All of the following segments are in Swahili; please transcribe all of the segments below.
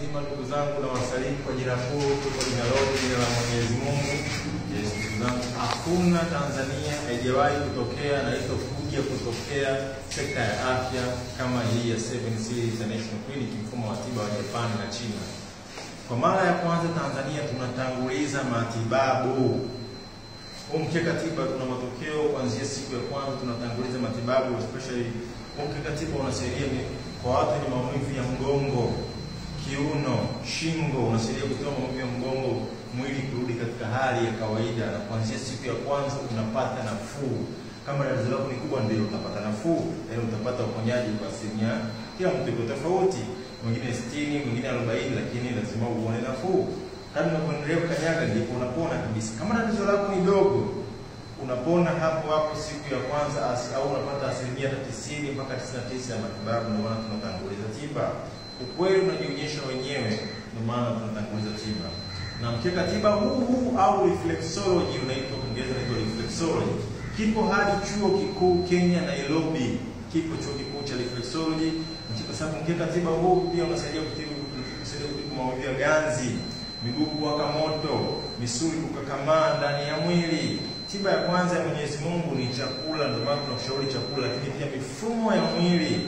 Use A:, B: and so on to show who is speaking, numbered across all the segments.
A: Zima ndugu zangu na wasalimu kwa jina kuu kwa jina lote jina la Mwenyezi Mungu. Yes, ndugu zangu, hakuna Tanzania haijawahi kutokea na itakuja kutokea sekta ya afya kama hii ya 7C International Clinic, mfumo wa tiba wa Japan na China. Kwa mara ya kwanza Tanzania tunatanguliza matibabu. Mkeka tiba tuna matokeo kuanzia siku ya kwanza tunatanguliza matibabu, especially mkeka tiba unasaidia kwa watu wenye maumivu ya mgongo, kiuno, shingo, unasaidia kutoa maumivu ya mgongo, mwili kurudi katika hali ya kawaida, na kuanzia siku ya kwanza unapata nafuu. Kama tatizo lako ni kubwa ndio utapata nafuu, yaani utapata uponyaji kwa asilimia. Kila mtu yuko tofauti, mwingine 60, mwingine 40, lakini lazima uone nafuu. Kadri unapoendelea kukanyaga ndipo unapona kabisa. Kama tatizo lako ni dogo, unapona hapo hapo siku ya kwanza au unapata asilimia 90 mpaka 99 ya matibabu. Ndio maana tunatanguliza tiba. Ukweli unajionyesha wenyewe, ndio maana tunatanguliza tiba. Na mkeka tiba huu au reflexology unaitwa kwa Kiingereza inaitwa reflexology. Kipo hadi chuo kikuu Kenya Nairobi. Kipo chuo kikuu cha reflexology. Kwa sababu mkeka tiba huu pia unasaidia kutibu maumivu ya ganzi, miguu kuwaka moto, misuli kukakamaa ndani ya mwili. Tiba ya kwanza ya Mwenyezi Mungu ni chakula, ndio maana tunakushauri chakula, lakini pia mifumo ya mwili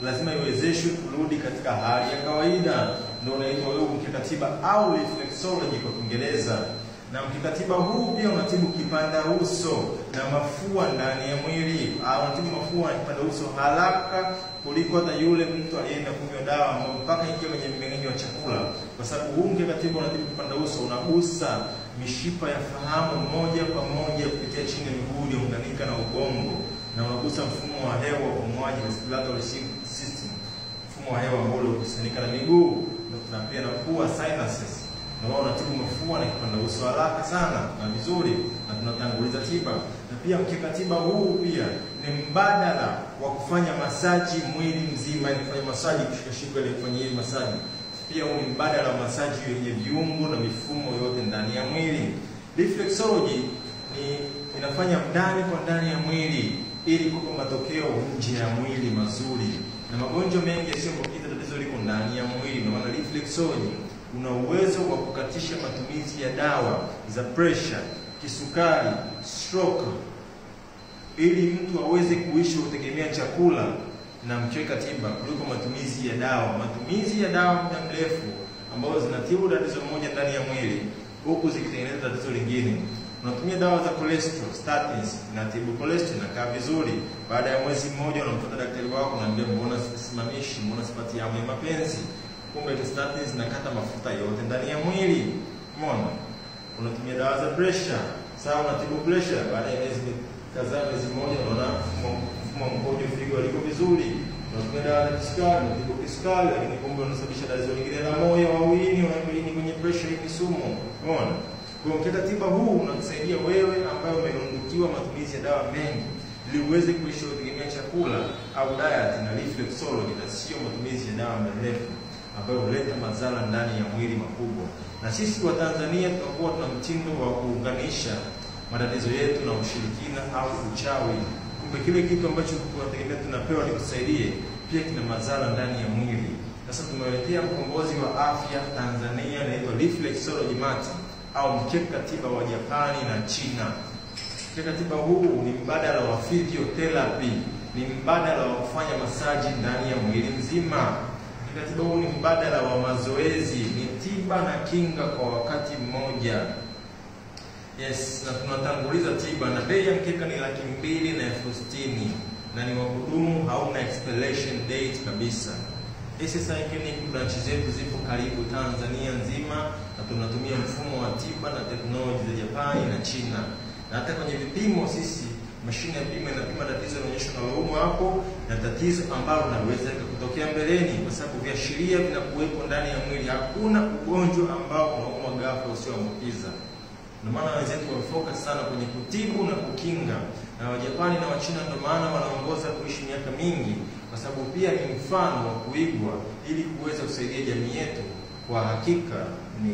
A: lazima iwezeshwe kurudi katika hali ya kawaida. Ndio unaitwa wewe mkeka tiba au reflexology kwa Kiingereza. Na mkeka tiba huu pia unatibu kipanda uso na mafua ndani ya mwili. Unatibu mafua na kipanda uso haraka kuliko hata yule mtu aliyeenda kunywa dawa mpaka ingia kwenye mmeng'enyo wa chakula. Kwa sababu huu mkeka tiba unatibu kipanda uso, unagusa mishipa ya fahamu moja kwa moja kupitia chini ya miguu iliyounganika na ubongo, na unagusa mfumo wa hewa wa upumuaji, respiratory system, mfumo wa hewa ambao unakusanyika na miguu na pia na pua, sinuses. Ndio unatibu mafua na kipanda uso haraka sana na vizuri, na tunatanguliza tiba. Na pia mkeka tiba huu pia ni mbadala wa kufanya masaji mwili mzima, ni kufanya masaji kushika ile kufanya ile masaji. Pia ni mbadala wa masaji yenye viungo na mifumo yote ndani ya mwili. Reflexology ni inafanya ndani kwa ndani ya mwili ili kupa matokeo nje ya mwili mazuri. Na magonjwa mengi yasiyoambukiza tatizo liko ndani ya mwili. Na maana reflexology una uwezo wa kukatisha matumizi ya dawa za pressure, kisukari, stroke, ili mtu aweze kuishi kutegemea chakula na mkeka tiba kuliko matumizi ya dawa. Matumizi ya dawa muda mrefu ambazo zinatibu tatizo moja ndani ya mwili huku zikitengeneza tatizo lingine. Unatumia dawa za cholesterol, statins, inatibu cholesterol na kaa vizuri. Baada ya mwezi mmoja unamfuata daktari wako na mbona mbona sisimamishi, mbona sipati hamu ya mapenzi? Kumbe statins zinakata mafuta yote ndani ya mwili. Umeona? Unatumia dawa za pressure, sawa, unatibu pressure. Baada ya mwezi kadhaa, mwezi mmoja unaona mfumo wa mkojo, figo liko vizuri. Unatumia dawa za kisukari, unatibu kisukari, lakini kumbe unasababisha tatizo lingine la moyo au ini, unakuini kwenye pressure ni sumu. Umeona? Kwa mkeka tiba huu unakusaidia wewe ambaye umerundukiwa matumizi ya dawa mengi ili uweze kuishi kutegemea chakula au diet na reflexology, na sio matumizi ya dawa mrefu ambayo huleta madhara ndani ya mwili makubwa. Na sisi wa Tanzania tunakuwa tuna mtindo wa kuunganisha matatizo yetu na ushirikina au uchawi. Kumbe kile kitu ambacho tunategemea tunapewa ni kusaidie pia kina madhara ndani ya mwili. Sasa tumewaletea mkombozi wa afya Tanzania, inaitwa reflexology mat au mkeka tiba wa Japani na China. Mkeka tiba huu ni mbadala wa physiotherapy, ni mbadala wa kufanya masaji ndani ya mwili mzima. Mkeka tiba huu ni mbadala wa mazoezi, ni tiba na kinga kwa wakati mmoja. Yes, na tunatanguliza tiba, na bei ya mkeka ni 260,000 na ni wa kudumu, hauna expiration date kabisa. SSI Clinic branch zetu zipo karibu Tanzania nzima, na tunatumia mfumo wa tiba na teknolojia za Japani na China. Na hata kwenye vipimo sisi mashine ya vipimo inapima tatizo linaloonyeshwa na laumu hapo na tatizo ambalo linaweza kutokea mbeleni, kwa sababu viashiria vinakuwepo ndani ya mwili. Hakuna ugonjwa ambao unauma ghafla usioambukiza. Ndio maana wenzetu wamefocus sana kwenye kutibu na kukinga, na Wajapani na Wachina ndio maana wanaongoza kuishi miaka mingi, kwa sababu pia ni mfano wa kuigwa ili kuweza kusaidia jamii yetu. Kwa hakika ni